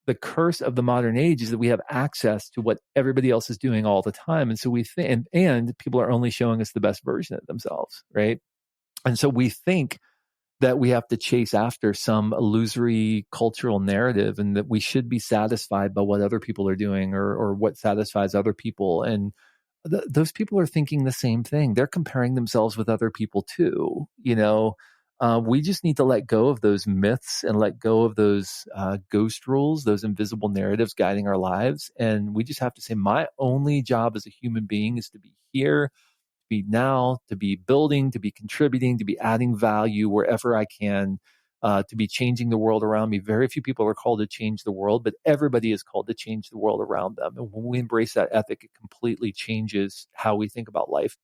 the curse of the modern age is that we have access to what everybody else is doing all the time. And so we think, and people are only showing us the best version of themselves, right? And so we think that we have to chase after some illusory cultural narrative and that we should be satisfied by what other people are doing or what satisfies other people. And those people are thinking the same thing. They're comparing themselves with other people too. We just need to let go of those myths and let go of those ghost rules, those invisible narratives guiding our lives. And we just have to say, my only job as a human being is to be here, to be now, to be building, to be contributing, to be adding value wherever I can, to be changing the world around me. Very few people are called to change the world, but everybody is called to change the world around them. And when we embrace that ethic, it completely changes how we think about life.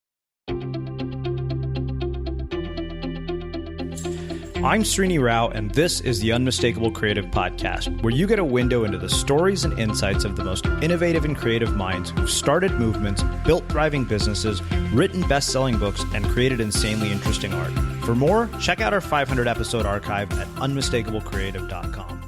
I'm Srini Rao, and this is the Unmistakable Creative Podcast, where you get a window into the stories and insights of the most innovative and creative minds who've started movements, built thriving businesses, written best-selling books, and created insanely interesting art. For more, check out our 500-episode archive at unmistakablecreative.com.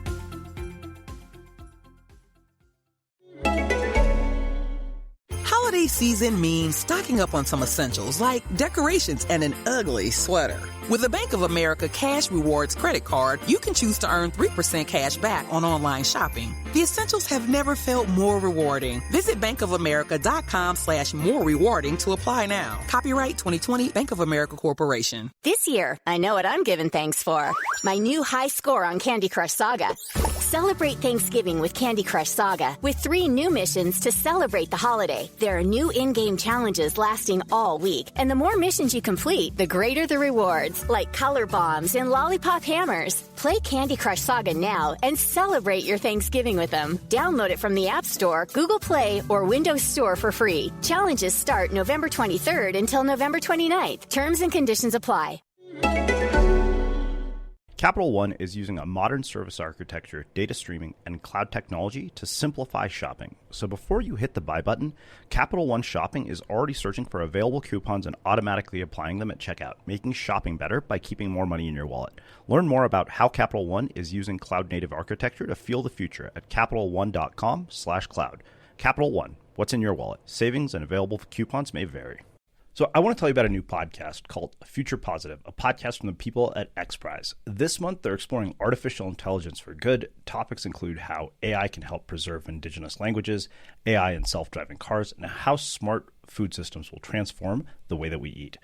Holiday season means stocking up on some essentials like decorations and an ugly sweater. With the Bank of America Cash Rewards credit card, you can choose to earn 3% cash back on online shopping. The essentials have never felt more rewarding. Visit bankofamerica.com/more rewarding to apply now. Copyright 2020 Bank of America Corporation. This year, I know what I'm giving thanks for. My new high score on Candy Crush Saga. Celebrate Thanksgiving with Candy Crush Saga with 3 new missions to celebrate the holiday. There are new in-game challenges lasting all week, and the more missions you complete, the greater the rewards, like color bombs and lollipop hammers. Play Candy Crush Saga now and celebrate your Thanksgiving with them. Download it from the App Store, Google Play, or Windows Store for free. Challenges start November 23rd until November 29th. Terms and conditions apply. Capital One is using a modern service architecture, data streaming, and cloud technology to simplify shopping. So before you hit the buy button, Capital One Shopping is already searching for available coupons and automatically applying them at checkout, making shopping better by keeping more money in your wallet. Learn more about how Capital One is using cloud-native architecture to fuel the future at CapitalOne.com/cloud. Capital One, what's in your wallet? Savings and available coupons may vary. So I want to tell you about a new podcast called Future Positive, a podcast from the people at XPRIZE. This month, they're exploring artificial intelligence for good. Topics include how AI can help preserve indigenous languages, AI and self-driving cars, and how smart food systems will transform the way that we eat.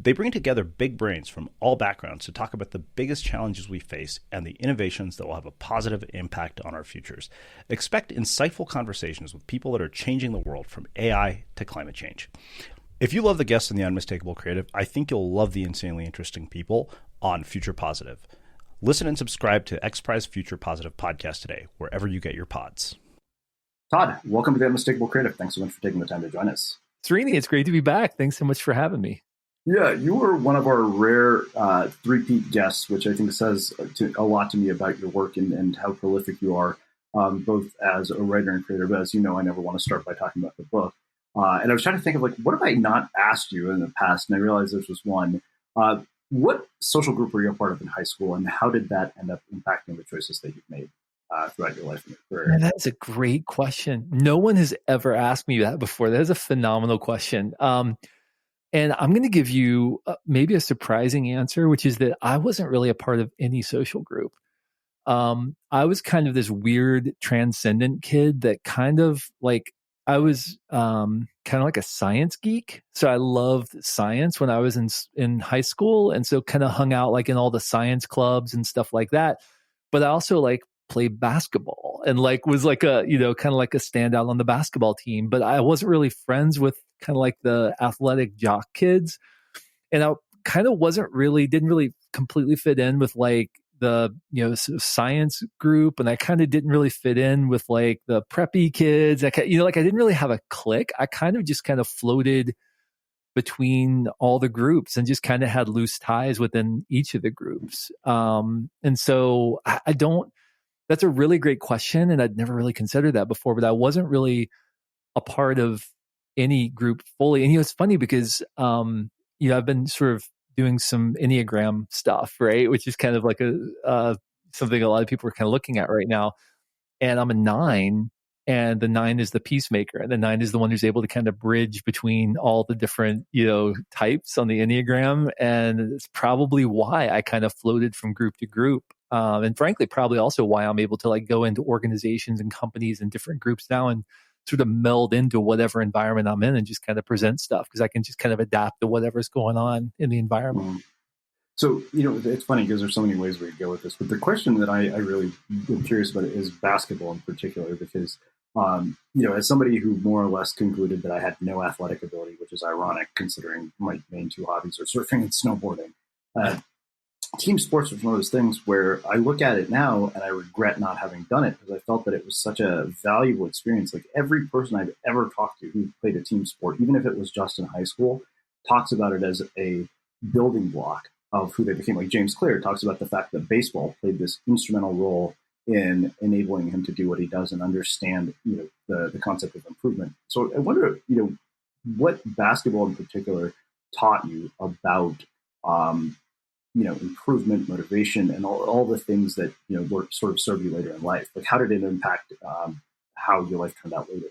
They bring together big brains from all backgrounds to talk about the biggest challenges we face and the innovations that will have a positive impact on our futures. Expect insightful conversations with people that are changing the world from AI to climate change. If you love the guests in the Unmistakable Creative, I think you'll love the insanely interesting people on Future Positive. Listen and subscribe to XPRIZE Future Positive podcast today, wherever you get your pods. Todd, welcome to the Unmistakable Creative. Thanks so much for taking the time to join us. Srini, it's great to be back. Thanks so much for having me. Yeah, you were one of our rare three-peat guests, which I think says a lot to me about your work and how prolific you are, both as a writer and creator. But as you know, I never want to start by talking about the book. And I was trying to think of, what have I not asked you in the past? And I realized this was one. What social group were you a part of in high school, and how did that end up impacting the choices that you've made throughout your life and your career? Man, that's a great question. No one has ever asked me that before. That is a phenomenal question. And I'm going to give you maybe a surprising answer, which is that I wasn't really a part of any social group. I was kind of this weird transcendent kid that kind of I was kind of like a science geek. So I loved science when I was in high school. And so kind of hung out in all the science clubs and stuff like that. But I also played basketball and was kind of like a standout on the basketball team. But I wasn't really friends with kind of the athletic jock kids. And I kind of didn't really completely fit in with the science group, and I kind of didn't really fit in with the preppy kids. I didn't really have a clique. I kind of floated between all the groups and just kind of had loose ties within each of the groups. And so I don't. That's a really great question, and I'd never really considered that before. But I wasn't really a part of any group fully. And it's funny because I've been sort of doing some Enneagram stuff, right? Which is kind of something a lot of people are kind of looking at right now. and I'm a 9, and the 9 is the peacemaker, and the 9 is the one who's able to kind of bridge between all the different, types on the Enneagram. And it's probably why I kind of floated from group to group. And frankly, probably also why I'm able to like go into organizations and companies and different groups now and sort of meld into whatever environment I'm in and just kind of present stuff, because I can just kind of adapt to whatever's going on in the environment. So, it's funny because there's so many ways we could go with this, but the question that I really am curious about is basketball in particular, because, as somebody who more or less concluded that I had no athletic ability, which is ironic considering my main two hobbies are surfing and snowboarding, team sports was one of those things where I look at it now and I regret not having done it, because I felt that it was such a valuable experience. Like every person I've ever talked to who played a team sport, even if it was just in high school, talks about it as a building block of who they became. Like James Clear talks about the fact that baseball played this instrumental role in enabling him to do what he does and understand, the concept of improvement. So I wonder, what basketball in particular taught you about, improvement, motivation, and all the things that, work sort of serve you later in life. Like how did it impact how your life turned out later?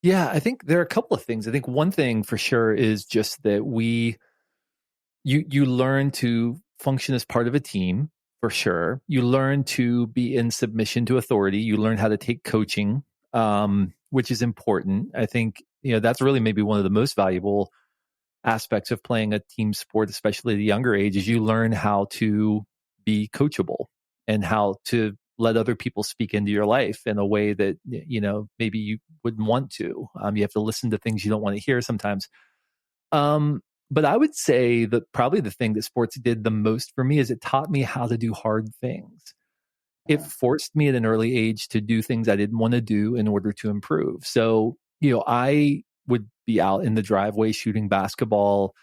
Yeah, I think there are a couple of things. I think one thing for sure is just that you learn to function as part of a team, for sure. You learn to be in submission to authority. You learn how to take coaching, which is important. I think, that's really maybe one of the most valuable aspects of playing a team sport, especially at a younger age, is you learn how to be coachable and how to let other people speak into your life in a way that, maybe you wouldn't want to. You have to listen to things you don't want to hear sometimes. But I would say that probably the thing that sports did the most for me is it taught me how to do hard things. It forced me at an early age to do things I didn't want to do in order to improve. So, I would be out in the driveway shooting basketball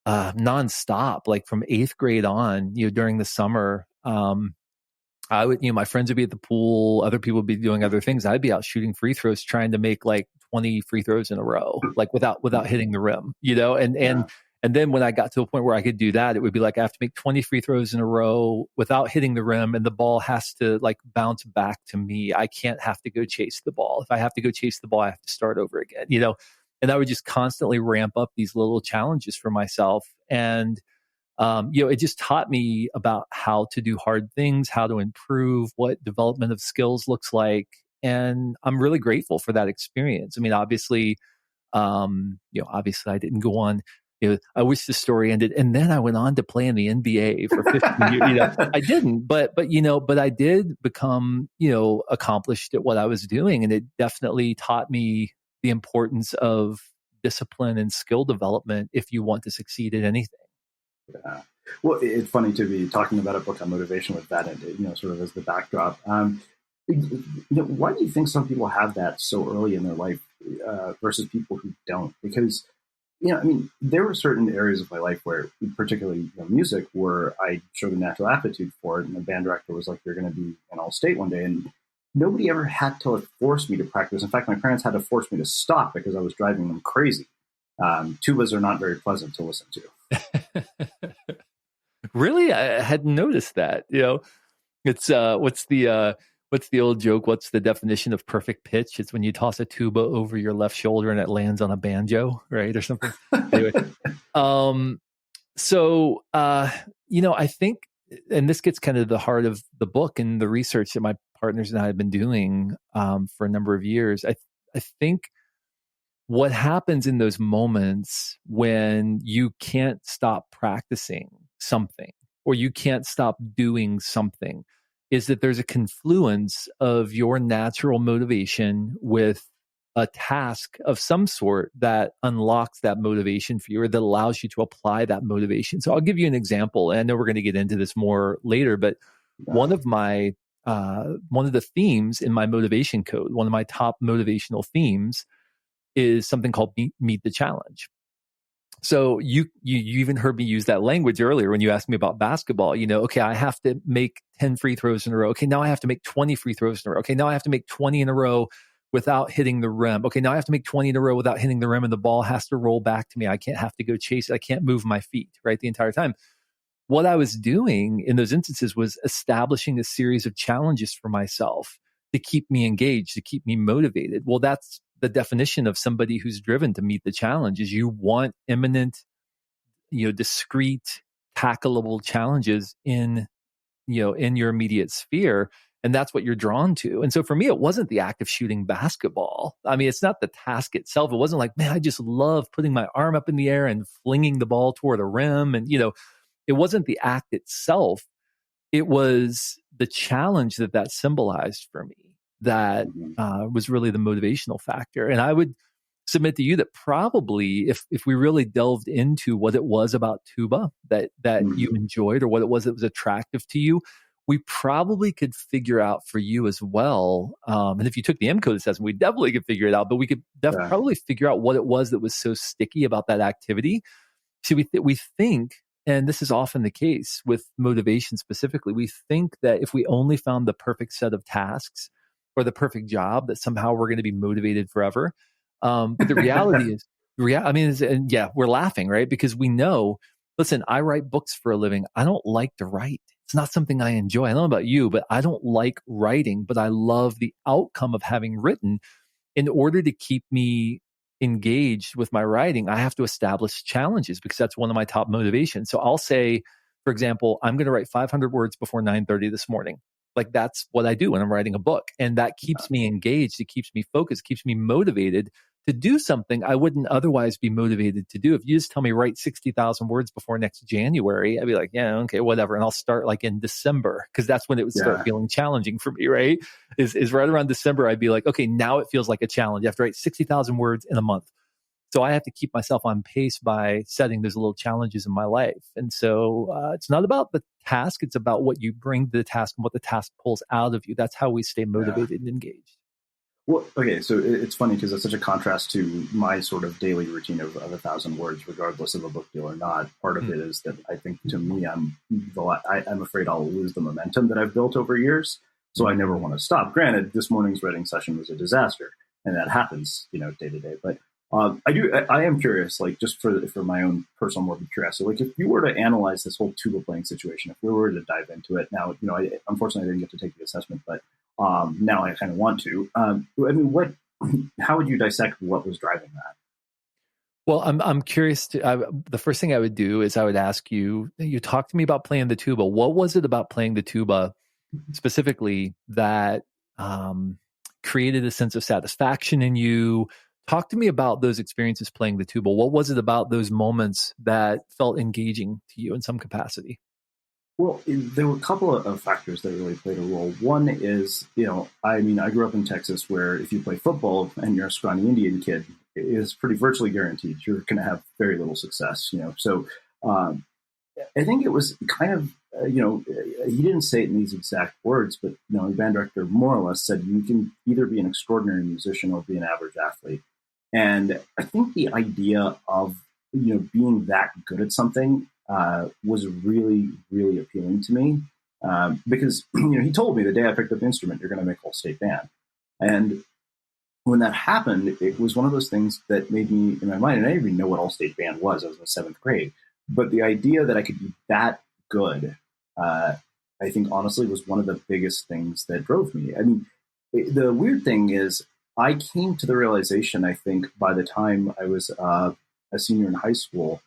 nonstop, like from 8th grade on, during the summer. I would, my friends would be at the pool, other people would be doing other things. I'd be out shooting free throws, trying to make like 20 free throws in a row, like without hitting the rim, and then when I got to a point where I could do that, it would be like, I have to make 20 free throws in a row without hitting the rim, and the ball has to like bounce back to me. I can't have to go chase the ball. If I have to go chase the ball, I have to start over again, and I would just constantly ramp up these little challenges for myself. And it just taught me about how to do hard things, how to improve, what development of skills looks like. And I'm really grateful for that experience. I mean, obviously I didn't go on, I wish the story ended. And then I went on to play in the NBA for 15 years. I didn't, but I did become, accomplished at what I was doing. And it definitely taught me the importance of discipline and skill development if you want to succeed at anything. Yeah. Well, it's funny to be talking about a book on motivation with that, sort of as the backdrop. Why do you think some people have that so early in their life versus people who don't? Because, there were certain areas of my life where, particularly music, where I showed a natural aptitude for it, and the band director was like, "You're going to be an all-state one day," and nobody ever had to force me to practice. In fact, my parents had to force me to stop because I was driving them crazy. Tubas are not very pleasant to listen to. Really? I hadn't noticed that. It's what's the old joke? What's the definition of perfect pitch? It's when you toss a tuba over your left shoulder and it lands on a banjo, right? Or something. Anyway. I think, and this gets kind of the heart of the book and the research that my partners and I have been doing for a number of years. I think what happens in those moments when you can't stop practicing something or you can't stop doing something is that there's a confluence of your natural motivation with a task of some sort that unlocks that motivation for you or that allows you to apply that motivation. So I'll give you an example. And I know we're going to get into this more later, but one of the themes in my motivation code, one of my top motivational themes is something called meet the challenge. So you even heard me use that language earlier when you asked me about basketball. Okay, I have to make 10 free throws in a row. Okay, now I have to make 20 free throws in a row. Okay, now I have to make 20 in a row without hitting the rim. Okay, now I have to make 20 in a row without hitting the rim, and the ball has to roll back to me. I can't have to go chase it. I can't move my feet, right, the entire time. What I was doing in those instances was establishing a series of challenges for myself to keep me engaged, to keep me motivated. Well, that's the definition of somebody who's driven to meet the challenge. Is you want imminent, discrete, tackleable challenges in your immediate sphere. And that's what you're drawn to. And so for me, it wasn't the act of shooting basketball. I mean, it's not the task itself. It wasn't like, man, I just love putting my arm up in the air and flinging the ball toward a rim. And, it wasn't the act itself. It was the challenge that symbolized for me that was really the motivational factor. And I would submit to you that probably if we really delved into what it was about tuba that you enjoyed, or what it was that was attractive to you, we probably could figure out for you as well. And if you took the MCODE assessment, we definitely could figure it out, but we could probably figure out what it was that was so sticky about that activity. See, we think, and this is often the case with motivation specifically, we think that if we only found the perfect set of tasks or the perfect job, that somehow we're going to be motivated forever. But the reality is, we're laughing, right? Because we know, listen, I write books for a living. I don't like to write. It's not something I enjoy. I don't know about you, but I don't like writing, but I love the outcome of having written. In order to keep me engaged with my writing, I have to establish challenges, because that's one of my top motivations. So I'll say, for example, I'm going to write 500 words before 9:30 this morning. Like, that's what I do when I'm writing a book. And that keeps me engaged. It keeps me focused, keeps me motivated to do something I wouldn't otherwise be motivated to do. If you just tell me write 60,000 words before next January, I'd be like, yeah, okay, whatever. And I'll start like in December, because that's when it would start feeling challenging for me, right? Is right around December, I'd be like, okay, now it feels like a challenge. You have to write 60,000 words in a month. So I have to keep myself on pace by setting those little challenges in my life. And so it's not about the task. It's about what you bring to the task and what the task pulls out of you. That's how we stay motivated and engaged. Well, okay, so it's funny because it's such a contrast to my sort of daily routine of 1,000 words, regardless of a book deal or not. Part of it is that I think, to me, I'm afraid I'll lose the momentum that I've built over years. So I never want to stop. Granted, this morning's writing session was a disaster, and that happens, day to day. But I am curious, like, just for my own personal morbid curiosity, like, if you were to analyze this whole tuba playing situation, if we were to dive into it now, unfortunately I didn't get to take the assessment, but now I kind of want to. How would you dissect what was driving that? Well, I'm curious. The first thing I would do is I would ask you. You talked to me about playing the tuba. What was it about playing the tuba specifically that created a sense of satisfaction in you? Talk to me about those experiences playing the tuba. What was it about those moments that felt engaging to you in some capacity? Well, there were a couple of factors that really played a role. One is, I grew up in Texas, where if you play football and you're a scrawny Indian kid, it is pretty virtually guaranteed you're going to have very little success. So I think it was kind of, he didn't say it in these exact words, but the band director more or less said you can either be an extraordinary musician or be an average athlete. And I think the idea of being that good at something was really, really appealing to me, because he told me the day I picked up the instrument, you're going to make all state band. And when that happened, it was one of those things that made me, in my mind, and I didn't even know what all state band was. I was in 7th grade, but the idea that I could be that good, I think honestly was one of the biggest things that drove me. I mean, the weird thing is, I came to the realization, I think, by the time I was a senior in high school,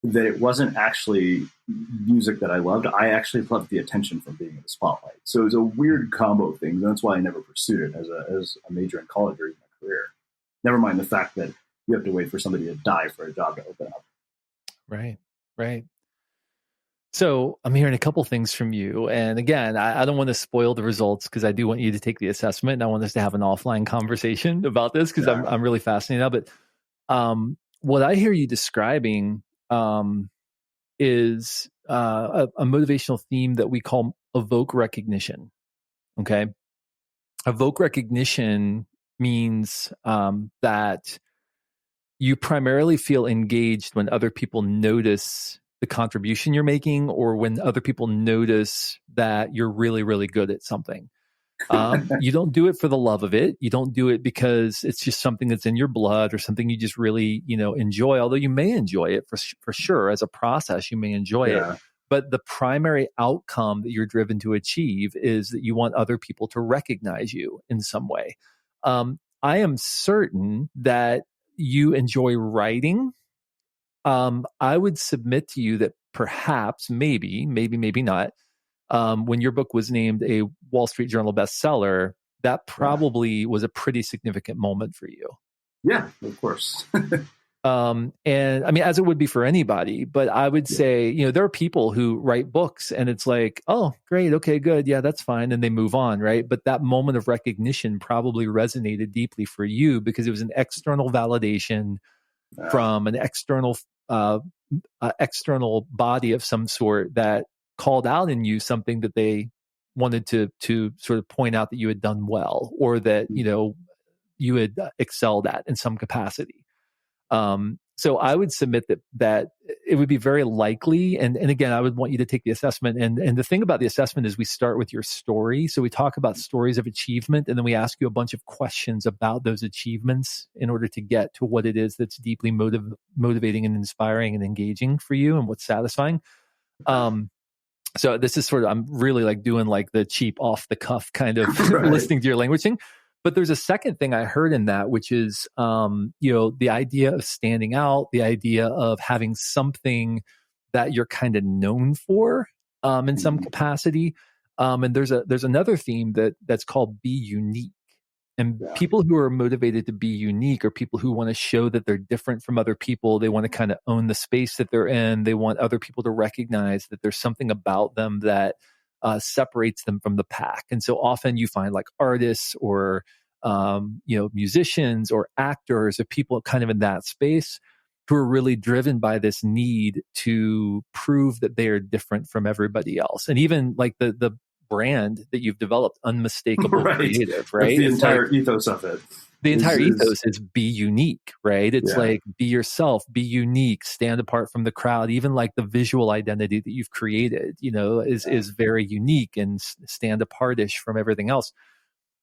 that it wasn't actually music that I loved. I actually loved the attention from being in the spotlight. So it was a weird combo of things. And that's why I never pursued it as a major in college or in my career. Never mind the fact that you have to wait for somebody to die for a job to open up. Right. So I'm hearing a couple things from you. And again, I don't want to spoil the results, because I do want you to take the assessment. And I want us to have an offline conversation about this, because I'm really fascinated now. But what I hear you describing is a motivational theme that we call evoke recognition. Okay. Evoke recognition means that you primarily feel engaged when other people notice the contribution you're making, or when other people notice that you're really, really good at something. You don't do it for the love of it. You don't do it because it's just something that's in your blood or something you just really, enjoy, although you may enjoy it for sure. As a process, you may enjoy it, but the primary outcome that you're driven to achieve is that you want other people to recognize you in some way. I am certain that you enjoy writing. I would submit to you that perhaps, maybe not, when your book was named a Wall Street Journal bestseller, that probably was a pretty significant moment for you. Yeah, of course. And I mean, as it would be for anybody, but I would say, there are people who write books and it's like, oh, great. Okay, good. Yeah, that's fine. And they move on. Right. But that moment of recognition probably resonated deeply for you because it was an external validation from an external body of some sort that called out in you something that they wanted to sort of point out that you had done well, or that, you had excelled at in some capacity. So I would submit that it would be very likely. And again, I would want you to take the assessment. And the thing about the assessment is we start with your story. So we talk about stories of achievement, and then we ask you a bunch of questions about those achievements in order to get to what it is that's deeply motivating and inspiring and engaging for you and what's satisfying. So this is sort of, I'm really like doing like the cheap off the cuff kind of listening to your language thing. But there's a second thing I heard in that, which is, the idea of standing out, the idea of having something that you're kind of known for in some capacity. And there's another theme that's called be unique. And people who are motivated to be unique are people who want to show that they're different from other people. They want to kind of own the space that they're in. They want other people to recognize that there's something about them that separates them from the pack. And so often you find like artists or musicians or actors or people kind of in that space who are really driven by this need to prove that they are different from everybody else. And even like the brand that you've developed, unmistakable creative, right? That's the entire ethos of it. The entire ethos is be unique, right? It's like be yourself, be unique, stand apart from the crowd. Even like the visual identity that you've created, is very unique and stand apartish from everything else.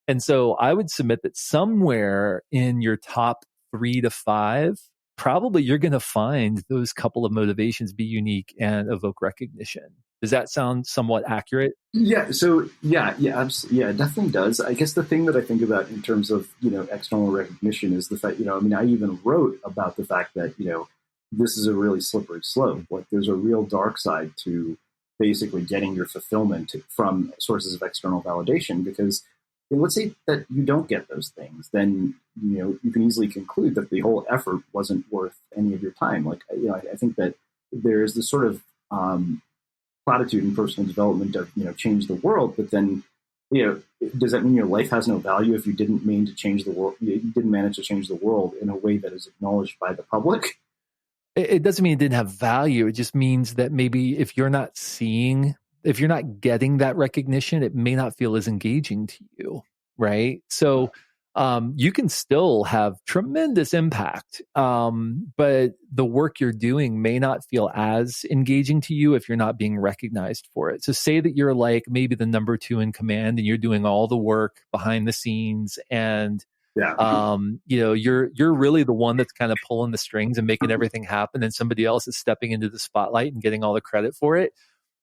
And so I would submit that somewhere in your top 3 to 5, probably you're going to find those couple of motivations, be unique and evoke recognition. Does that sound somewhat accurate? Yeah. So absolutely. Yeah, it definitely does. I guess the thing that I think about in terms of, external recognition is the fact, I even wrote about the fact that, this is a really slippery slope. Like there's a real dark side to basically getting your fulfillment from sources of external validation, because let's say that you don't get those things, then, you can easily conclude that the whole effort wasn't worth any of your time. Like, I think that there's this sort of platitude in personal development of, change the world, but then, does that mean your life has no value if you didn't manage to change the world? You didn't manage to change the world in a way that is acknowledged by the public? It doesn't mean it didn't have value. It just means that maybe if you're not getting that recognition, it may not feel as engaging to you, right? So you can still have tremendous impact, but the work you're doing may not feel as engaging to you if you're not being recognized for it. So say that you're like maybe the number 2 in command and you're doing all the work behind the scenes, and you're really the one that's kind of pulling the strings and making everything happen, and somebody else is stepping into the spotlight and getting all the credit for it.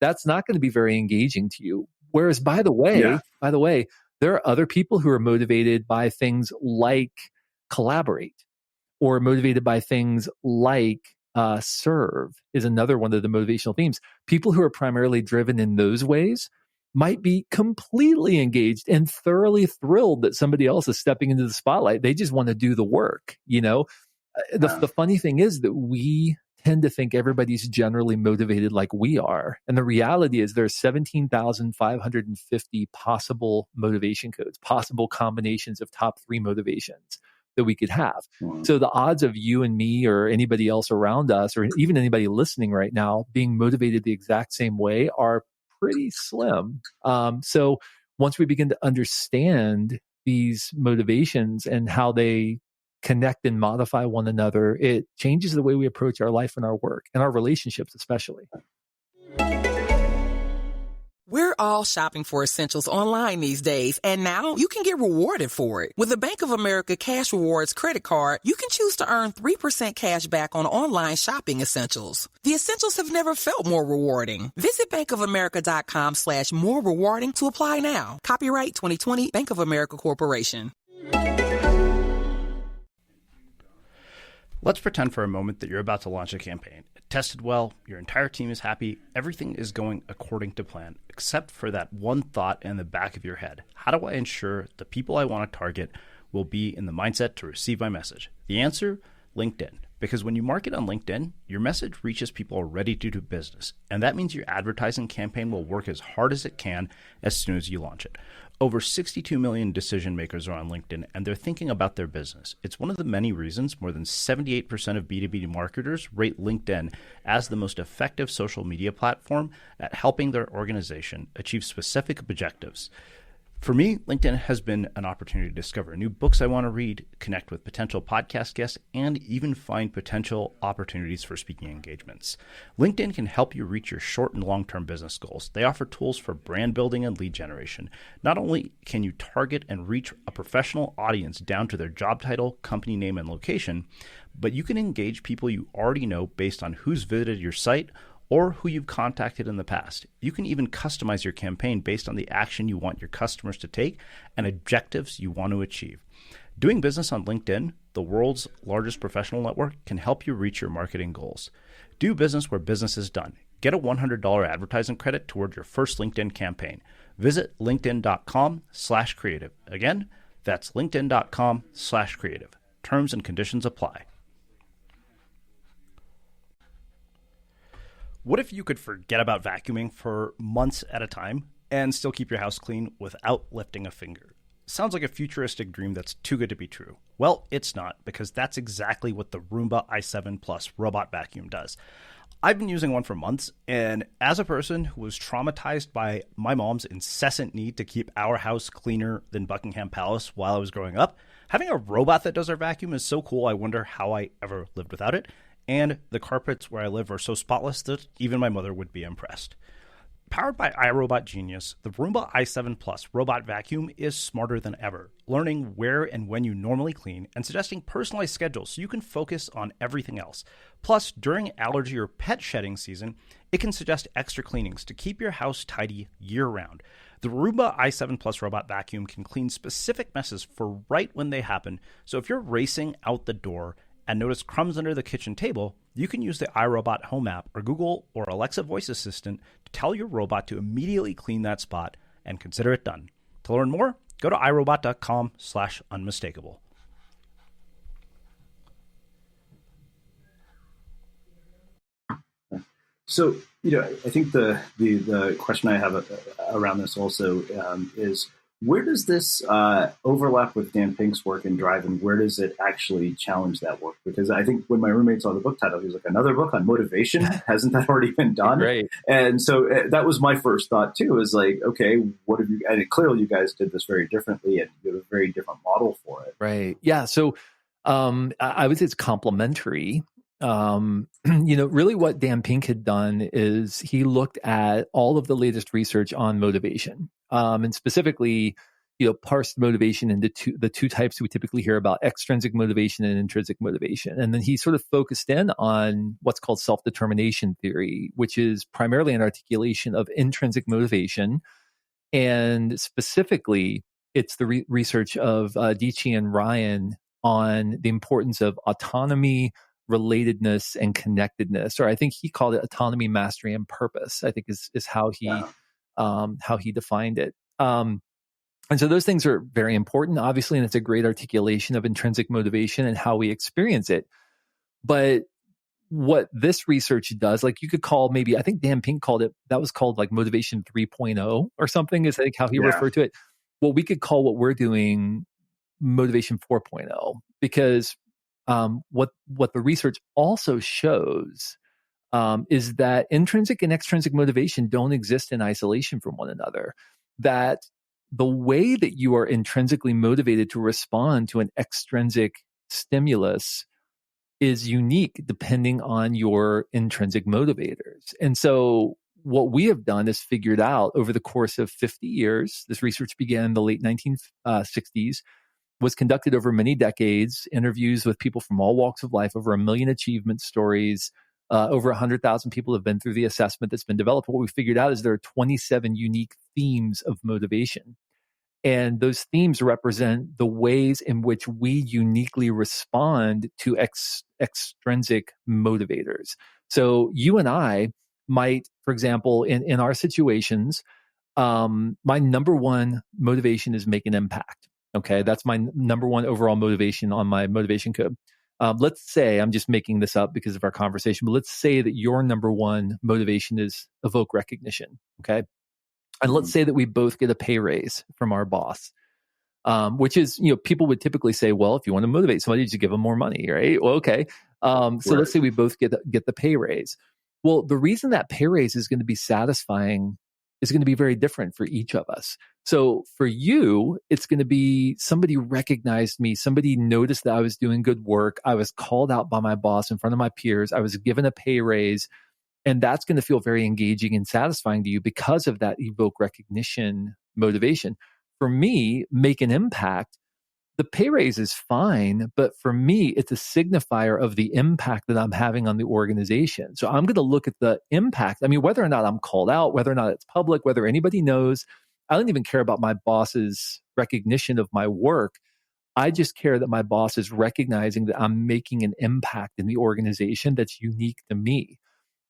That's not going to be very engaging to you. Whereas, by the way, there are other people who are motivated by things like collaborate, or motivated by things like serve is another one of the motivational themes. People who are primarily driven in those ways might be completely engaged and thoroughly thrilled that somebody else is stepping into the spotlight. They just want to do the work. The funny thing is that we tend to think everybody's generally motivated like we are. And the reality is there's 17,550 possible motivation codes, possible combinations of top 3 motivations that we could have. So the odds of you and me or anybody else around us, or even anybody listening right now, being motivated the exact same way are pretty slim. So once we begin to understand these motivations and how they connect and modify one another, it changes the way we approach our life and our work and our relationships, especially. We're all shopping for essentials online these days, and now you can get rewarded for it. With the Bank of America Cash Rewards credit card, you can choose to earn 3% cash back on online shopping essentials. The essentials have never felt more rewarding. Visit bankofamerica.com/more rewarding to apply now. Copyright 2020 Bank of America Corporation. Let's pretend for a moment that you're about to launch a campaign. It tested well, your entire team is happy, everything is going according to plan, except for that one thought in the back of your head. How do I ensure the people I want to target will be in the mindset to receive my message? The answer? LinkedIn. Because when you market on LinkedIn, your message reaches people ready to do business. And that means your advertising campaign will work as hard as it can as soon as you launch it. Over 62 million decision makers are on LinkedIn, and they're thinking about their business. It's one of the many reasons more than 78% of B2B marketers rate LinkedIn as the most effective social media platform at helping their organization achieve specific objectives. For me, LinkedIn has been an opportunity to discover new books I want to read, connect with potential podcast guests, and even find potential opportunities for speaking engagements. LinkedIn can help you reach your short and long-term business goals. They offer tools for brand building and lead generation. Not only can you target and reach a professional audience down to their job title, company name, and location, but you can engage people you already know based on who's visited your site or who you've contacted in the past. You can even customize your campaign based on the action you want your customers to take and objectives you want to achieve. Doing business on LinkedIn, the world's largest professional network, can help you reach your marketing goals. Do business where business is done. Get a $100 advertising credit toward your first LinkedIn campaign. Visit linkedin.com/creative. Again, that's linkedin.com/creative. Terms and conditions apply. What if you could forget about vacuuming for months at a time and still keep your house clean without lifting a finger? Sounds like a futuristic dream that's too good to be true. Well, it's not, because that's exactly what the Roomba i7 Plus robot vacuum does. I've been using one for months, and as a person who was traumatized by my mom's incessant need to keep our house cleaner than Buckingham Palace while I was growing up, having a robot that does our vacuum is so cool. I wonder how I ever lived without it. And the carpets where I live are so spotless that even my mother would be impressed. Powered by iRobot Genius, the Roomba i7 Plus robot vacuum is smarter than ever, learning where and when you normally clean and suggesting personalized schedules so you can focus on everything else. Plus, during allergy or pet shedding season, it can suggest extra cleanings to keep your house tidy year-round. The Roomba i7 Plus robot vacuum can clean specific messes for right when they happen, so if you're racing out the door and notice crumbs under the kitchen table, you can use the iRobot Home app or Google or Alexa voice assistant to tell your robot to immediately clean that spot and consider it done. To learn more, go to iRobot.com/unmistakable. So, I think the question I have around this also is, where does this overlap with Dan Pink's work in Drive, and where does it actually challenge that work? Because I think when my roommate saw the book title, he was like, another book on motivation? Hasn't that already been done? Right. And so that was my first thought too, is like, okay, what have you, and clearly you guys did this very differently and you have a very different model for it. Right. Yeah. So I would say it's complementary. Really what Dan Pink had done is he looked at all of the latest research on motivation, and specifically, parsed motivation into the two types we typically hear about: extrinsic motivation and intrinsic motivation. And then he sort of focused in on what's called self-determination theory, which is primarily an articulation of intrinsic motivation. And specifically, it's the research of Dici and Ryan on the importance of autonomy, relatedness, and connectedness, or I think he called it autonomy, mastery, and purpose, I think is how he defined it. And so those things are very important, obviously, and it's a great articulation of intrinsic motivation and how we experience it. But what this research does, like you could call maybe, I think Dan Pink called it, that was called like motivation 3.0 or something, is I think how he referred to it. Well, we could call what we're doing motivation 4.0, because what the research also shows is that intrinsic and extrinsic motivation don't exist in isolation from one another. That the way that you are intrinsically motivated to respond to an extrinsic stimulus is unique depending on your intrinsic motivators. And so what we have done is figured out over the course of 50 years, this research began in the late 1960s, was conducted over many decades, interviews with people from all walks of life, over 1 million achievement stories, over 100,000 people have been through the assessment that's been developed. What we figured out is there are 27 unique themes of motivation. And those themes represent the ways in which we uniquely respond to extrinsic motivators. So you and I might, for example, in our situations, my number one motivation is make an impact. Okay, that's my number one overall motivation on my motivation code. Let's say, I'm just making this up because of our conversation, but let's say that your number one motivation is evoke recognition. Okay. And let's say that we both get a pay raise from our boss, which is, people would typically say, well, if you want to motivate somebody, just give them more money, right? Well, okay. So let's say we both get the pay raise. Well, the reason that pay raise is going to be satisfying is going to be very different for each of us. So for you, it's going to be somebody recognized me, somebody noticed that I was doing good work. I was called out by my boss in front of my peers. I was given a pay raise. And that's going to feel very engaging and satisfying to you because of that evoke recognition motivation. For me, make an impact. The pay raise is fine, but for me, it's a signifier of the impact that I'm having on the organization. So I'm going to look at the impact. I mean, whether or not I'm called out, whether or not it's public, whether anybody knows, I don't even care about my boss's recognition of my work. I just care that my boss is recognizing that I'm making an impact in the organization that's unique to me.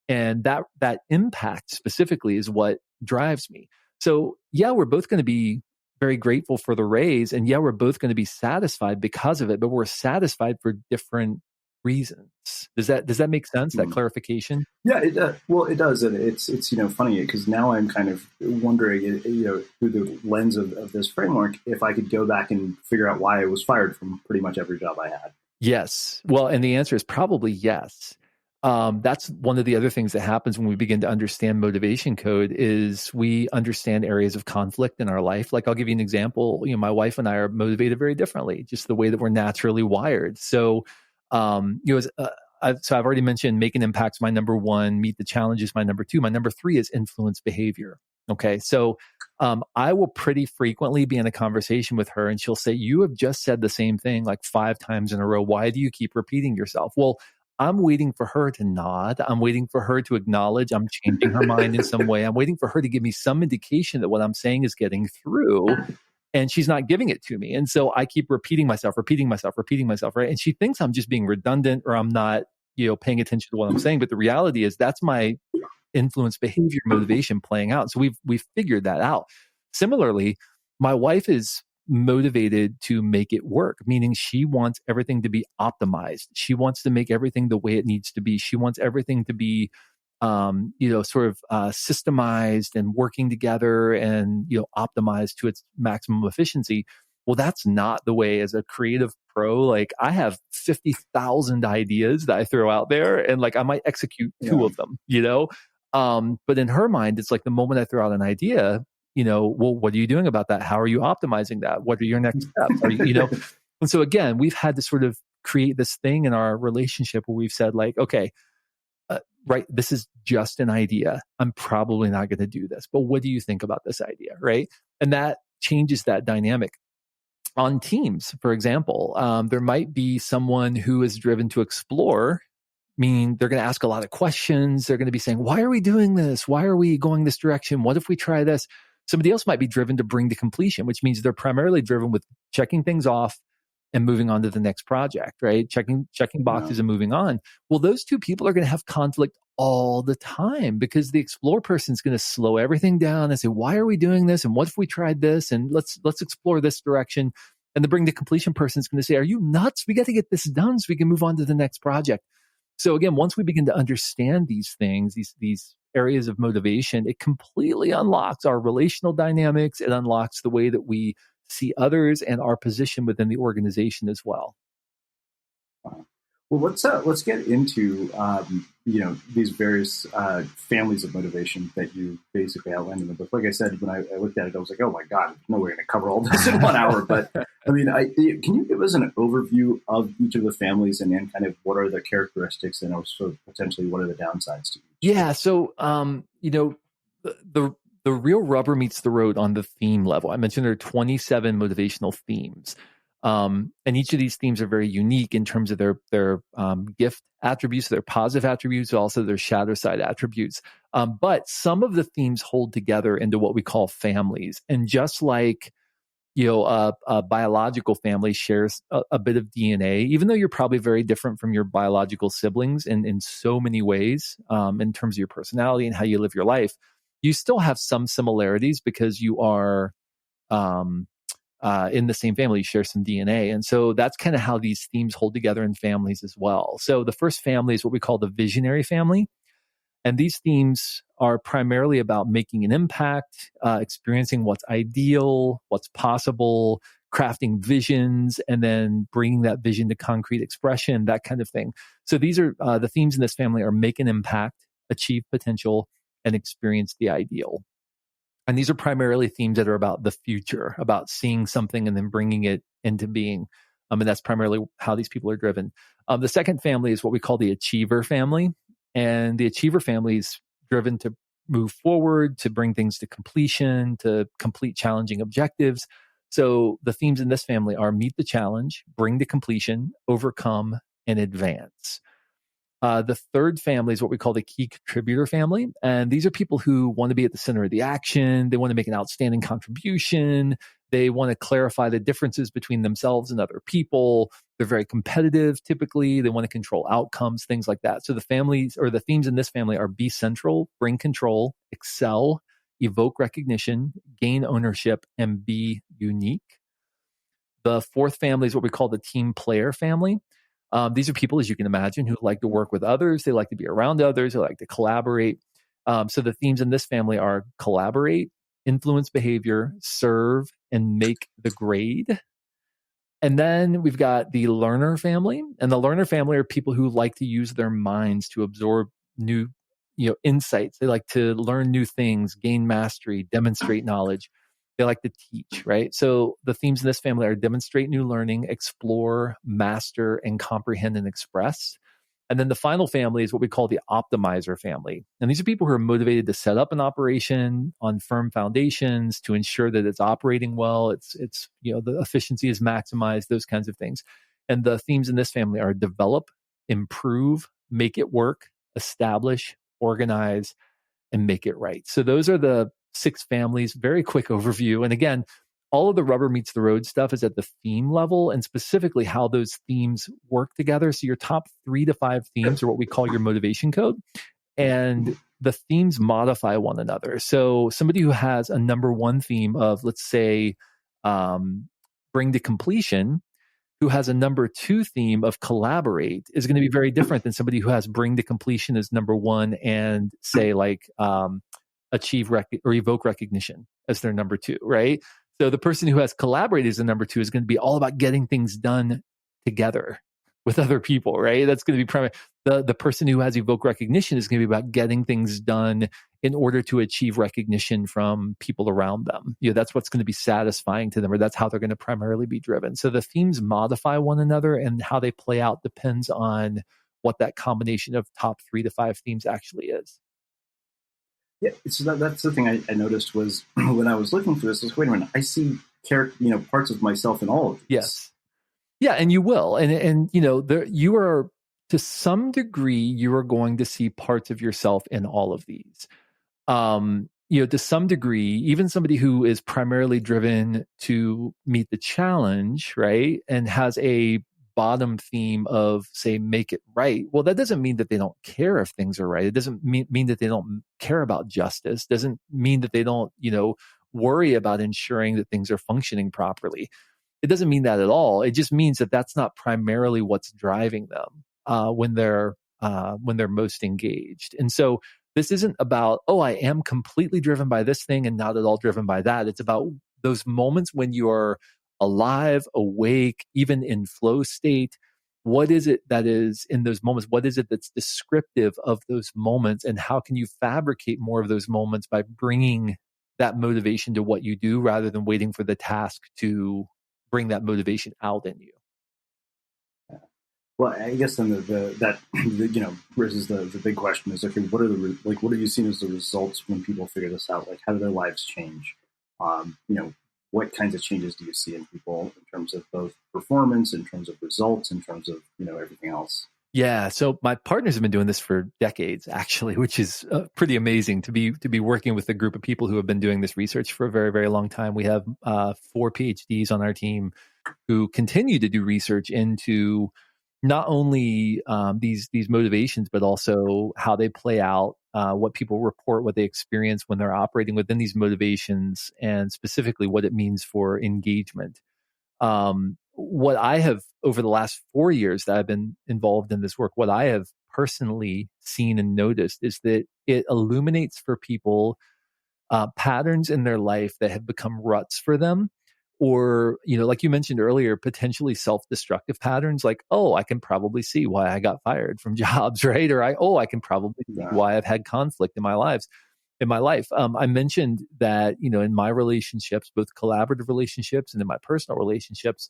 And that impact specifically is what drives me. So yeah, we're both going to be very grateful for the raise. And yeah, we're both going to be satisfied because of it, but we're satisfied for different reasons. Does that make sense? That clarification? Yeah, it does. Well, it does. And it's funny because now I'm kind of wondering, through the lens of this framework, if I could go back and figure out why I was fired from pretty much every job I had. Yes. Well, and the answer is probably yes. That's one of the other things that happens when we begin to understand motivation code is we understand areas of conflict in our life. Like I'll give you an example. My wife and I are motivated very differently, just the way that we're naturally wired. So, I've already mentioned make an impact's my number one, meet the challenge is my number two. My number three is influence behavior. Okay. So, I will pretty frequently be in a conversation with her and she'll say, you have just said the same thing like 5 times in a row. Why do you keep repeating yourself? Well, I'm waiting for her to nod. I'm waiting for her to acknowledge I'm changing her mind in some way. I'm waiting for her to give me some indication that what I'm saying is getting through, and she's not giving it to me. And so I keep repeating myself, right? And she thinks I'm just being redundant or I'm not, paying attention to what I'm saying. But the reality is that's my influence behavior motivation playing out. So we've figured that out. Similarly, my wife is motivated to make it work, meaning she wants everything to be optimized. She wants to make everything the way it needs to be. She wants everything to be, systemized and working together and, optimized to its maximum efficiency. Well, that's not the way as a creative pro. Like I have 50,000 ideas that I throw out there and like I might execute 2 of them, but in her mind, it's like the moment I throw out an idea, well, what are you doing about that? How are you optimizing that? What are your next steps? And so again, we've had to sort of create this thing in our relationship where we've said like, okay, right, this is just an idea. I'm probably not going to do this, but what do you think about this idea? Right. And that changes that dynamic. On teams, for example, there might be someone who is driven to explore, meaning they're going to ask a lot of questions. They're going to be saying, why are we doing this? Why are we going this direction? What if we try this? Somebody else might be driven to bring to completion, which means they're primarily driven with checking things off and moving on to the next project, right? Checking boxes and moving on. Well, those 2 people are going to have conflict all the time because the explore person is going to slow everything down and say, why are we doing this? And what if we tried this? And let's explore this direction. And the bring to completion person is going to say, are you nuts? We got to get this done so we can move on to the next project. So again, once we begin to understand these things, these areas of motivation, it completely unlocks our relational dynamics. It unlocks the way that we see others and our position within the organization as well. Well, let's get into these various families of motivation that you basically outlined in the book. Like I said, when I looked at it, I was like, oh my God, there's no way I'm going to cover all this in 1 hour. But I mean, can you give us an overview of each of the families and then kind of what are the characteristics and also potentially what are the downsides to each? Yeah. So, the the real rubber meets the road on the theme level. I mentioned there are 27 motivational themes. And each of these themes are very unique in terms of their gift attributes, their positive attributes, also their shadow side attributes. But some of the themes hold together into what we call families. And just like a biological family shares a bit of DNA, even though you're probably very different from your biological siblings in so many ways, in terms of your personality and how you live your life, you still have some similarities because you are in the same family, you share some DNA. And so that's kind of how these themes hold together in families as well. So the first family is what we call the visionary family. And these themes are primarily about making an impact, experiencing what's ideal, what's possible, crafting visions, and then bringing that vision to concrete expression, that kind of thing. So these are the themes in this family are make an impact, achieve potential, and experience the ideal. And these are primarily themes that are about the future, about seeing something and then bringing it into being. And that's primarily how these people are driven. The second family is what we call the achiever family. And the achiever family is driven to move forward, to bring things to completion, to complete challenging objectives. So the themes in this family are meet the challenge, bring to completion, overcome, and advance. The third family is what we call the key contributor family. And these are people who want to be at the center of the action. They want to make an outstanding contribution. They want to clarify the differences between themselves and other people. They're very competitive, typically. They want to control outcomes, things like that. So the families or the themes in this family are be central, bring control, excel, evoke recognition, gain ownership, and be unique. The fourth family is what we call the team player family. These are people, as you can imagine, who like to work with others. They like to be around others. They like to collaborate. So the themes in this family are collaborate, influence behavior, serve, and make the grade. And then we've got the learner family. And the learner family are people who like to use their minds to absorb new insights. They like to learn new things, gain mastery, demonstrate knowledge. They like to teach, right? So the themes in this family are demonstrate new learning, explore, master, and comprehend and express. And then the final family is what we call the optimizer family. And these are people who are motivated to set up an operation on firm foundations to ensure that it's operating well, it's the efficiency is maximized, those kinds of things. And the themes in this family are develop, improve, make it work, establish, organize, and make it right. So those are the 6 families, very quick overview. And again, all of the rubber meets the road stuff is at the theme level and specifically how those themes work together. So your top 3 to 5 themes are what we call your motivation code. And the themes modify one another. So somebody who has a number 1 theme of, let's say, bring to completion, who has a number 2 theme of collaborate is going to be very different than somebody who has bring to completion as number 1 and say like achieve or evoke recognition as their number 2, right? So the person who has collaborate as the number 2 is going to be all about getting things done together with other people, right? That's going to be primary. The person who has evoke recognition is going to be about getting things done in order to achieve recognition from people around them. That's what's going to be satisfying to them, or that's how they're going to primarily be driven. So the themes modify one another, and how they play out depends on what that combination of top 3 to 5 themes actually is. Yeah, so that's the thing I noticed was when I was looking for this, is wait a minute, I see parts of myself in all of these. Yes. Yeah, and you will. And you are, to some degree, you are going to see parts of yourself in all of these. To some degree, even somebody who is primarily driven to meet the challenge, right, and has a bottom theme of, say, make it right. Well, that doesn't mean that they don't care if things are right. It doesn't mean that they don't care about justice. Doesn't mean that they don't, worry about ensuring that things are functioning properly. It doesn't mean that at all. It just means that that's not primarily what's driving them when they're most engaged. And so this isn't about, I am completely driven by this thing and not at all driven by that. It's about those moments when you're alive, awake, even in flow state. What is it that is in those moments? What is it that's descriptive of those moments? And how can you fabricate more of those moments by bringing that motivation to what you do rather than waiting for the task to bring that motivation out in you? Well, I guess then raises the big question is, okay, what have you seen as the results when people figure this out? Like, how do their lives change? What kinds of changes do you see in people in terms of both performance, in terms of results, in terms of everything else? Yeah. So my partners have been doing this for decades, actually, which is pretty amazing to be working with a group of people who have been doing this research for a very, very long time. We have 4 PhDs on our team who continue to do research into not only these motivations, but also how they play out, what people report, what they experience when they're operating within these motivations, and specifically what it means for engagement. What I have over the last 4 years that I've been involved in this work, what I have personally seen and noticed is that it illuminates for people patterns in their life that have become ruts for them, or like you mentioned earlier, potentially self-destructive patterns, like, oh, I can probably see why I got fired from jobs, right? Or I can probably see why I've had conflict in my life. I mentioned that in my relationships, both collaborative relationships and in my personal relationships,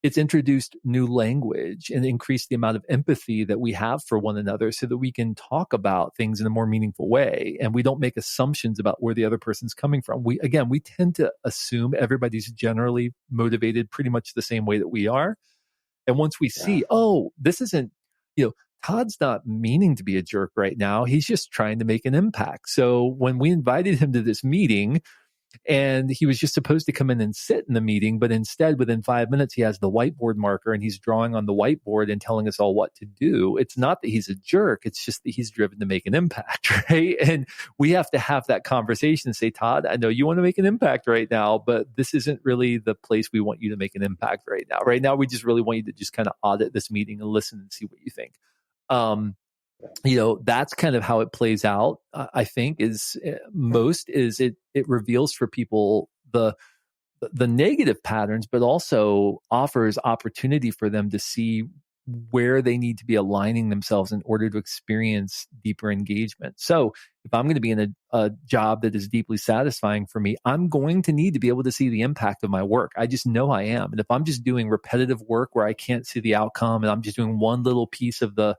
it's introduced new language and increased the amount of empathy that we have for one another so that we can talk about things in a more meaningful way. And we don't make assumptions about where the other person's coming from. We tend to assume everybody's generally motivated pretty much the same way that we are. And once we see, oh, this isn't, Todd's not meaning to be a jerk right now. He's just trying to make an impact. So when we invited him to this meeting, and he was just supposed to come in and sit in the meeting, but instead, within 5 minutes, he has the whiteboard marker and he's drawing on the whiteboard and telling us all what to do. It's not that he's a jerk. It's just that he's driven to make an impact, right? And we have to have that conversation and say, Todd, I know you want to make an impact right now, but this isn't really the place we want you to make an impact right now. Right now, we just really want you to just kind of audit this meeting and listen and see what you think. That's kind of how it plays out. I think it reveals for people the negative patterns, but also offers opportunity for them to see where they need to be aligning themselves in order to experience deeper engagement. So if I'm going to be in a job that is deeply satisfying for me, I'm going to need to be able to see the impact of my work. I just know I am. And if I'm just doing repetitive work where I can't see the outcome and I'm just doing one little piece of the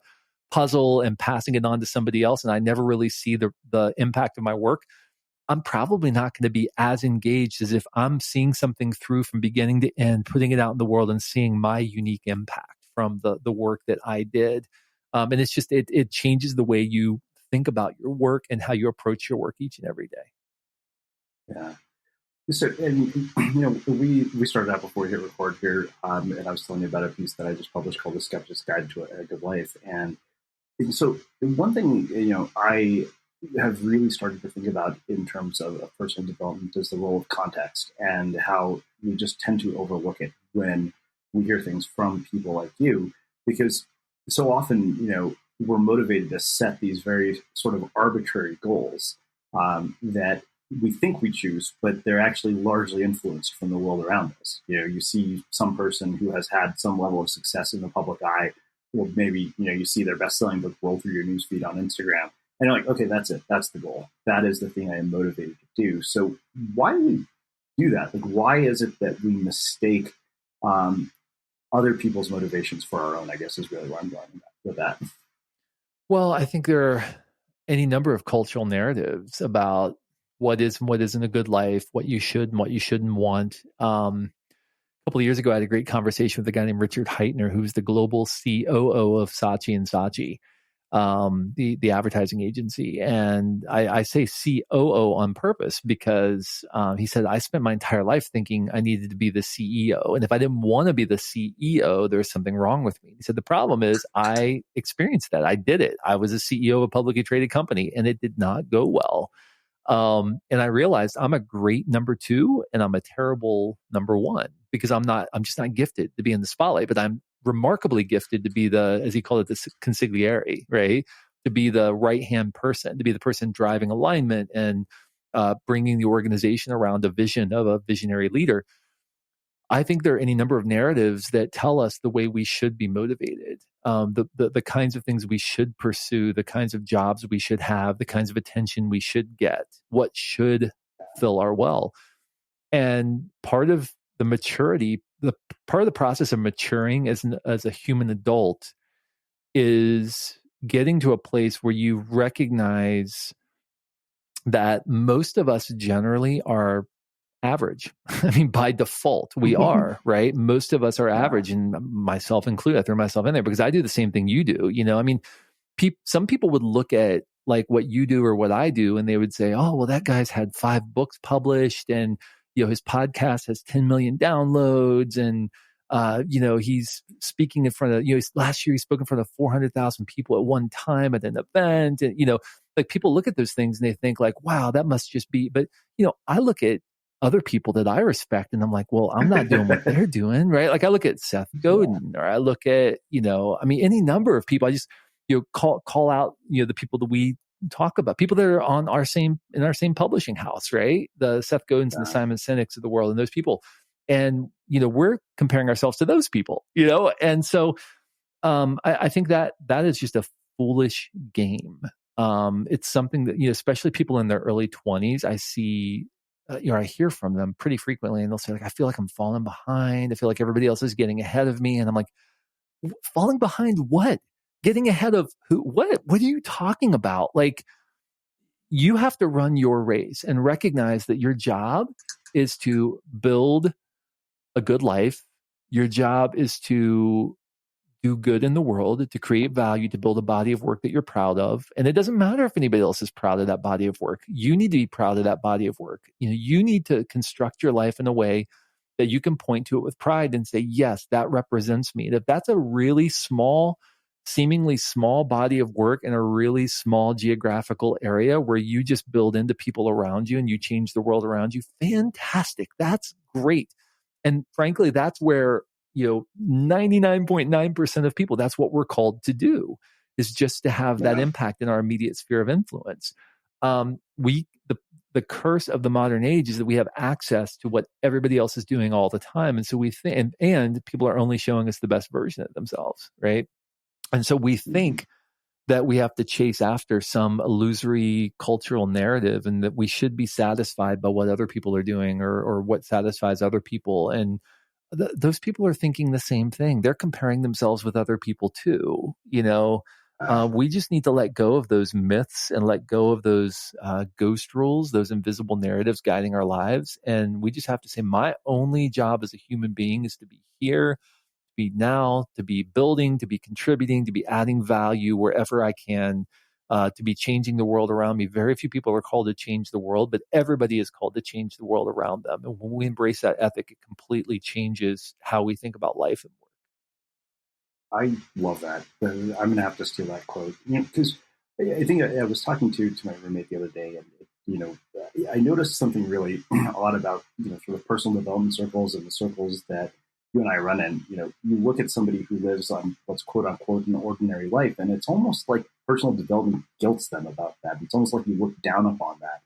puzzle and passing it on to somebody else, and I never really see the impact of my work, I'm probably not going to be as engaged as if I'm seeing something through from beginning to end, putting it out in the world and seeing my unique impact from the work that I did. And it's just, it changes the way you think about your work and how you approach your work each and every day. Yeah. So, and we started out before we hit record here, and I was telling you about a piece that I just published called "The Skeptic's Guide to a Good Life." And so, one thing I have really started to think about in terms of personal development is the role of context and how we just tend to overlook it when we hear things from people like you, because so often we're motivated to set these very sort of arbitrary goals that we think we choose, but they're actually largely influenced from the world around us. You see some person who has had some level of success in the public eye, or maybe, you see their best-selling book roll through your newsfeed on Instagram, and you're like, okay, that's it. That's the goal. That is the thing I am motivated to do. So why do we do that? Like, why is it that we mistake other people's motivations for our own, I guess, is really where I'm going with that. Well, I think there are any number of cultural narratives about what is and what isn't a good life, what you should and what you shouldn't want. A couple of years ago, I had a great conversation with a guy named Richard Heitner, who's the global COO of Saatchi & Saatchi, the advertising agency. And I say COO on purpose because he said, I spent my entire life thinking I needed to be the CEO. And if I didn't want to be the CEO, there's something wrong with me. He said, the problem is I experienced that. I did it. I was a CEO of a publicly traded company and it did not go well. And I realized I'm a great number 2 and I'm a terrible number 1 because I'm just not gifted to be in the spotlight, but I'm remarkably gifted to be the, as he called it, the consigliere, right? To be the right-hand person, to be the person driving alignment and bringing the organization around a vision of a visionary leader. I think there are any number of narratives that tell us the way we should be motivated, the kinds of things we should pursue, the kinds of jobs we should have, the kinds of attention we should get, what should fill our well. And part of the process of maturing as a human adult is getting to a place where you recognize that most of us generally are average. I mean, by default, we are, right? Most of us are average, and myself included. I throw myself in there because I do the same thing you do. I mean, some people would look at like what you do or what I do, and they would say, oh, well, that guy's had 5 books published, and, his podcast has 10 million downloads, and, he's speaking in front of, last year he spoke in front of 400,000 people at one time at an event. And, like people look at those things and they think like, wow, that must just be, but, I look at other people that I respect and I'm like, well, I'm not doing what they're doing, right? Like I look at Seth Godin, or I look at, I mean, any number of people. I just, call out, the people that we talk about, people that are in our same publishing house, right? The Seth Godins and the Simon Sinek's of the world, and those people. And, we're comparing ourselves to those people, and so I think that is just a foolish game. It's something that, especially people in their early 20s, I see, I hear from them pretty frequently, and they'll say like, I feel like I'm falling behind. I feel like everybody else is getting ahead of me. And I'm like, falling behind what? Getting ahead of who? What are you talking about? Like, you have to run your race and recognize that your job is to build a good life. Your job is to do good in the world, to create value, to build a body of work that you're proud of. And it doesn't matter if anybody else is proud of that body of work. You need to be proud of that body of work. You need to construct your life in a way that you can point to it with pride and say, yes, that represents me. And if that's a really small, seemingly small body of work in a really small geographical area where you just build into people around you and you change the world around you, fantastic. That's great. And frankly, that's where 99.9% of people, that's what we're called to do, is just to have that impact in our immediate sphere of influence. The curse of the modern age is that we have access to what everybody else is doing all the time. And so we think, and people are only showing us the best version of themselves, right? And so we think that we have to chase after some illusory cultural narrative, and that we should be satisfied by what other people are doing, or what satisfies other people. And those people are thinking the same thing. They're comparing themselves with other people too. We just need to let go of those myths and let go of those ghost rules, those invisible narratives guiding our lives. And we just have to say, my only job as a human being is to be here, to be now, to be building, to be contributing, to be adding value wherever I can, to be changing the world around me. Very few people are called to change the world, but everybody is called to change the world around them. And when we embrace that ethic, it completely changes how we think about life and work. I love that. I'm going to have to steal that quote, because I think I was talking to my roommate the other day, and I noticed something really odd about sort of personal development circles and the circles that you and I run in. You look at somebody who lives on what's quote unquote an ordinary life, and it's almost like personal development guilts them about that. It's almost like you look down upon that,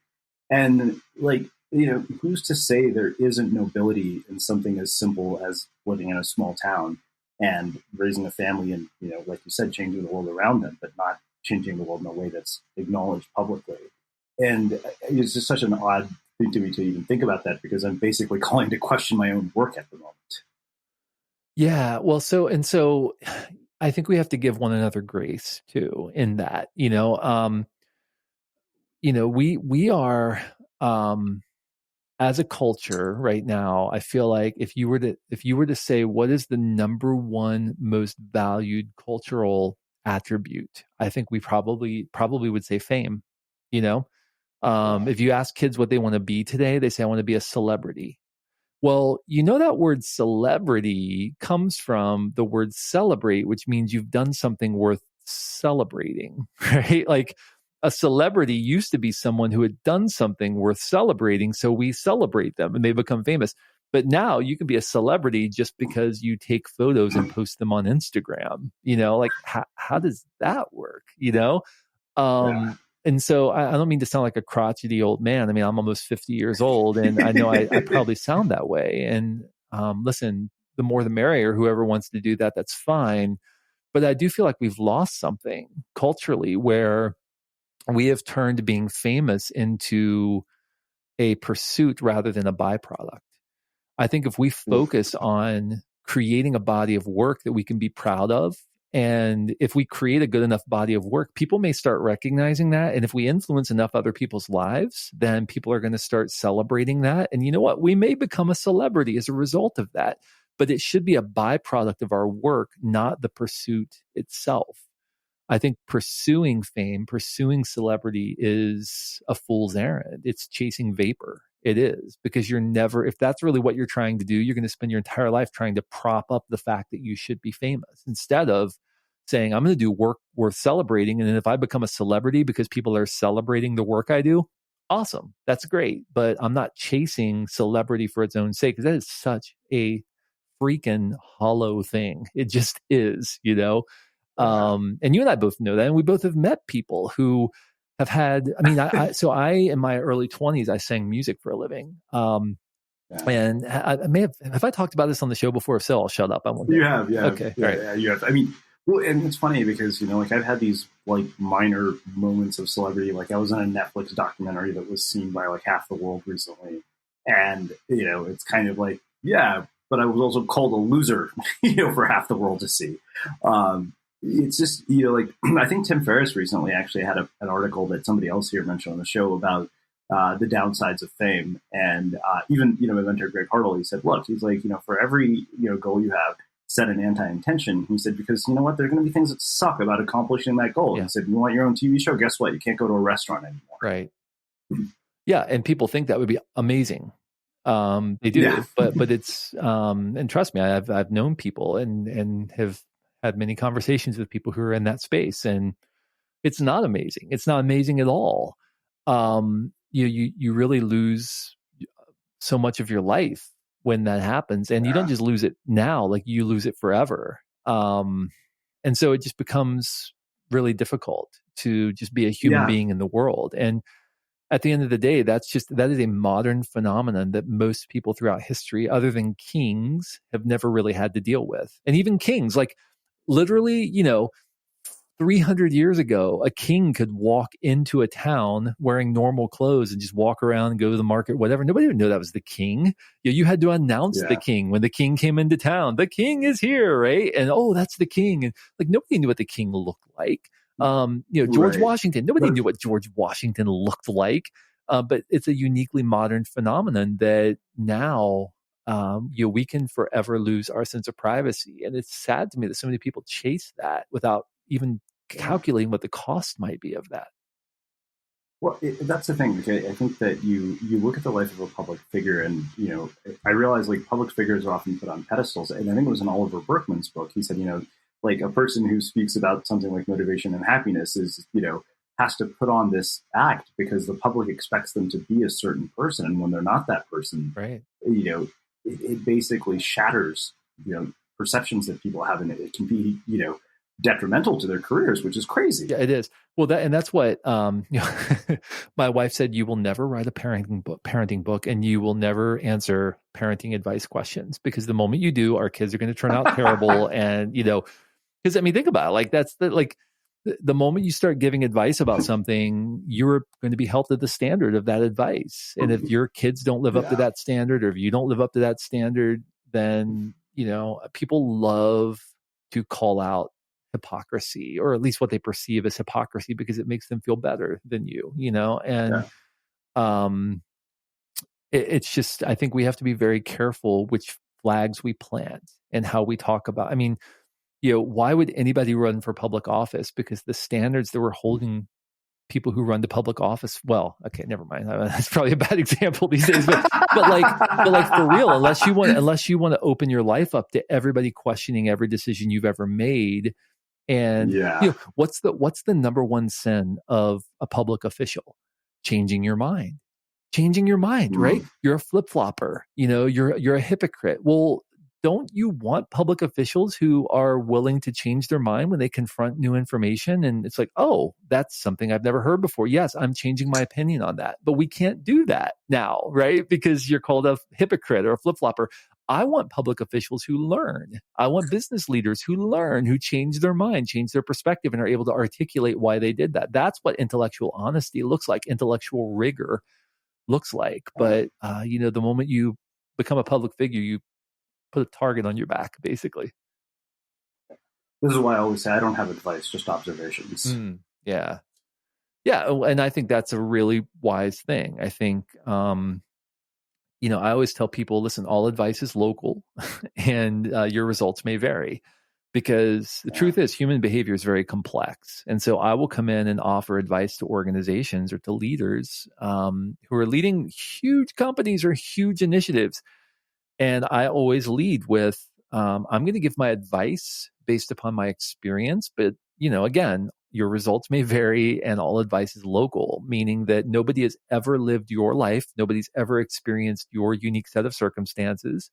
and like who's to say there isn't nobility in something as simple as living in a small town and raising a family, and like you said, changing the world around them, but not changing the world in a way that's acknowledged publicly. And it's just such an odd thing to me to even think about that, because I'm basically calling to question my own work at the moment. Yeah, well, so I think we have to give one another grace too in that. We are as a culture right now, I feel like if you were to say what is the number one most valued cultural attribute, I think we probably would say fame. If you ask kids what they want to be today, they say, I want to be a celebrity. Well, that word celebrity comes from the word celebrate, which means you've done something worth celebrating, right? Like a celebrity used to be someone who had done something worth celebrating. So we celebrate them and they become famous. But now you can be a celebrity just because you take photos and post them on Instagram. Like how does that work? And so I don't mean to sound like a crotchety old man. I mean, I'm almost 50 years old, and I know I probably sound that way. And listen, the more the merrier. Whoever wants to do that, that's fine. But I do feel like we've lost something culturally, where we have turned being famous into a pursuit rather than a byproduct. I think if we focus on creating a body of work that we can be proud of And if we create a good enough body of work, people may start recognizing that. And if we influence enough other people's lives, then people are going to start celebrating that. And you know what? We may become a celebrity as a result of that, but it should be a byproduct of our work, not the pursuit itself. I think pursuing fame, pursuing celebrity is a fool's errand. It's chasing vapor. It is, because you're never, if that's really what you're trying to do, you're going to spend your entire life trying to prop up the fact that you should be famous instead of saying, I'm going to do work worth celebrating. And then if I become a celebrity because people are celebrating the work I do, awesome. That's great. But I'm not chasing celebrity for its own sake, because that is such a freaking hollow thing. It just is, you know? And you and I both know that. And we both have met people who have had, I mean, so in my early 20s, I sang music for a living. And I may have I talked about this on the show before? If so, I'll shut up. I won't. You have, yeah. Okay. Yeah, all right. Yeah, you have. I mean, well, and it's funny because, you know, like I've had these like minor moments of celebrity. Like I was in a Netflix documentary that was seen by like half the world recently. And, you know, it's kind of like, yeah, but I was also called a loser, you know, for half the world to see. It's just, you know, like I think Tim Ferriss recently actually had an article that somebody else here mentioned on the show about the downsides of fame. And even, you know, my mentor, Greg Hartle, he said, look, he's like, you know, for every, you know, goal you have, set an anti-intention. He said, because you know what, there are going to be things that suck about accomplishing that goal. Yeah. He said, you want your own TV show? Guess what? You can't go to a restaurant anymore. Right. Yeah. And people think that would be amazing. They do, Yeah. but it's, and trust me, I've known people and have had many conversations with people who are in that space, and it's not amazing. It's not amazing at all. You really lose so much of your life when that happens, and you don't just lose it now, like you lose it forever. And so it just becomes really difficult to just be a human being in the world. And at the end of the day, that is a modern phenomenon that most people throughout history, other than kings, have never really had to deal with. And even kings, like literally, you know, 300 years ago, a king could walk into a town wearing normal clothes and just walk around and go to the market, whatever. Nobody would know that was the king. You had to announce the king when the king came into town. The king is here, right? And oh, that's the king. And like nobody knew what the king looked like. You know, George Washington, nobody knew what George Washington looked like. But it's a uniquely modern phenomenon that now, you know, we can forever lose our sense of privacy. And it's sad to me that so many people chase that without even calculating what the cost might be of that. Well, that's the thing. Okay? I think that you look at the life of a public figure, and you know, I realize like public figures are often put on pedestals. And I think it was in Oliver Berkman's book. He said, you know, like a person who speaks about something like motivation and happiness is, you know, has to put on this act because the public expects them to be a certain person, and when they're not that person, right? You know, it basically shatters, you know, perceptions that people have, and it can be, you know, detrimental to their careers, which is crazy. Yeah, it is. Well, that's what you know, my wife said. You will never write a parenting book, and you will never answer parenting advice questions, because the moment you do, our kids are going to turn out terrible. And you know, because I mean, think about it. Like that's the moment you start giving advice about something, you're going to be held to the standard of that advice. And if your kids don't live up to that standard, or if you don't live up to that standard, then you know, people love to call out hypocrisy, or at least what they perceive as hypocrisy, because it makes them feel better than you know? And, it's just, I think we have to be very careful which flags we plant and how we talk about, I mean, you know, why would anybody run for public office? Because the standards that we're holding people who run to public office, well, okay, never mind. That's probably a bad example these days, but like for real, unless you want to open your life up to everybody questioning every decision you've ever made. And you know, what's the number one sin of a public official? Changing your mind, right? You're a flip-flopper, you know, you're a hypocrite. Well, don't you want public officials who are willing to change their mind when they confront new information? And it's like, oh, that's something I've never heard before. Yes, I'm changing my opinion on that. But we can't do that now, right? Because you're called a hypocrite or a flip-flopper. I want public officials who learn. I want business leaders who learn, who change their mind, change their perspective, and are able to articulate why they did that. That's what intellectual honesty looks like, intellectual rigor looks like. But, you know, the moment you become a public figure, you put a target on your back, basically. This is why I always say I don't have advice, just observations. Yeah. And I think that's a really wise thing. I think, I always tell people, listen, all advice is local and your results may vary, because the truth is human behavior is very complex. And so I will come in and offer advice to organizations or to leaders who are leading huge companies or huge initiatives. And I always lead with, I'm going to give my advice based upon my experience, but again, your results may vary and all advice is local, meaning that nobody has ever lived your life. Nobody's ever experienced your unique set of circumstances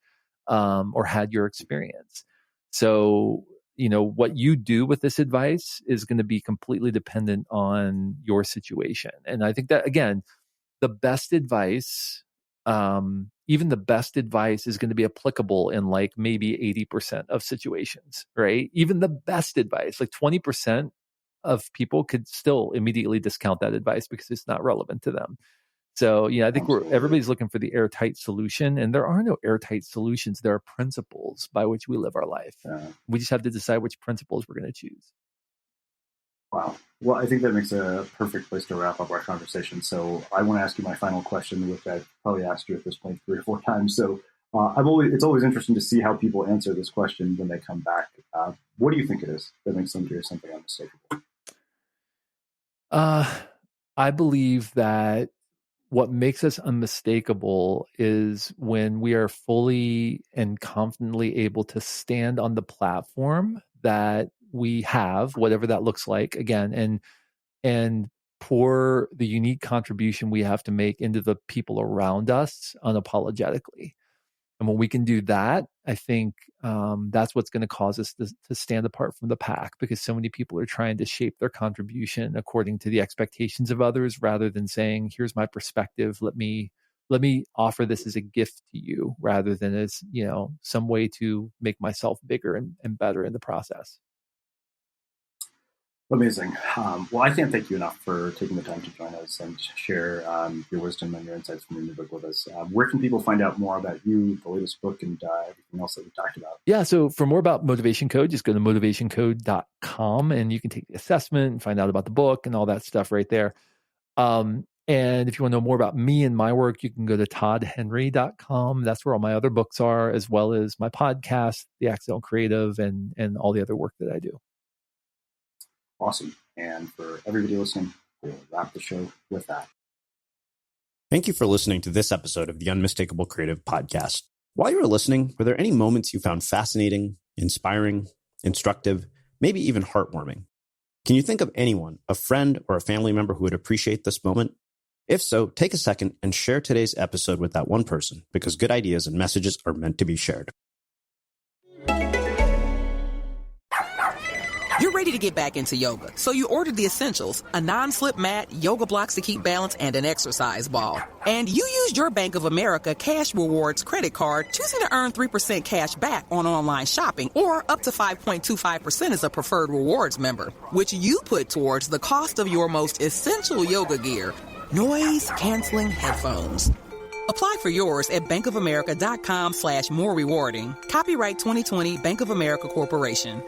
or had your experience. So, what you do with this advice is going to be completely dependent on your situation. And I think that, again, the best advice, even the best advice is going to be applicable in like maybe 80% of situations, right? Even the best advice, like 20% of people could still immediately discount that advice because it's not relevant to them. So, I think everybody's looking for the airtight solution, and there are no airtight solutions. There are principles by which we live our life. We just have to decide which principles we're going to choose. Wow. Well, I think that makes a perfect place to wrap up our conversation. So I want to ask you my final question, which I've probably asked you at this point 3 or 4 times. So it's always interesting to see how people answer this question when they come back. What do you think it is that makes them do something unmistakable? I believe that what makes us unmistakable is when we are fully and confidently able to stand on the platform that we have, whatever that looks like, again, and pour the unique contribution we have to make into the people around us unapologetically. And when we can do that, I think that's what's going to cause us to stand apart from the pack, because so many people are trying to shape their contribution according to the expectations of others, rather than saying, here's my perspective. Let me offer this as a gift to you, rather than as, some way to make myself bigger and better in the process. Amazing. Well, I can't thank you enough for taking the time to join us and share your wisdom and your insights from your new book with us. Where can people find out more about you, the latest book, and everything else that we talked about? Yeah, so for more about Motivation Code, just go to motivationcode.com and you can take the assessment and find out about the book and all that stuff right there. And if you want to know more about me and my work, you can go to toddhenry.com. That's where all my other books are, as well as my podcast, The Accidental Creative, and all the other work that I do. Awesome. And for everybody listening, we'll wrap the show with that. Thank you for listening to this episode of the Unmistakable Creative Podcast. While you were listening, were there any moments you found fascinating, inspiring, instructive, maybe even heartwarming? Can you think of anyone, a friend or a family member who would appreciate this moment? If so, take a second and share today's episode with that one person, because good ideas and messages are meant to be shared. You're ready to get back into yoga, so you ordered the essentials: a non-slip mat, yoga blocks to keep balance, and an exercise ball. And you used your Bank of America Cash Rewards credit card, choosing to earn 3% cash back on online shopping, or up to 5.25% as a preferred rewards member, which you put towards the cost of your most essential yoga gear: noise-canceling headphones. Apply for yours at bankofamerica.com/more rewarding. Copyright 2020 Bank of America Corporation.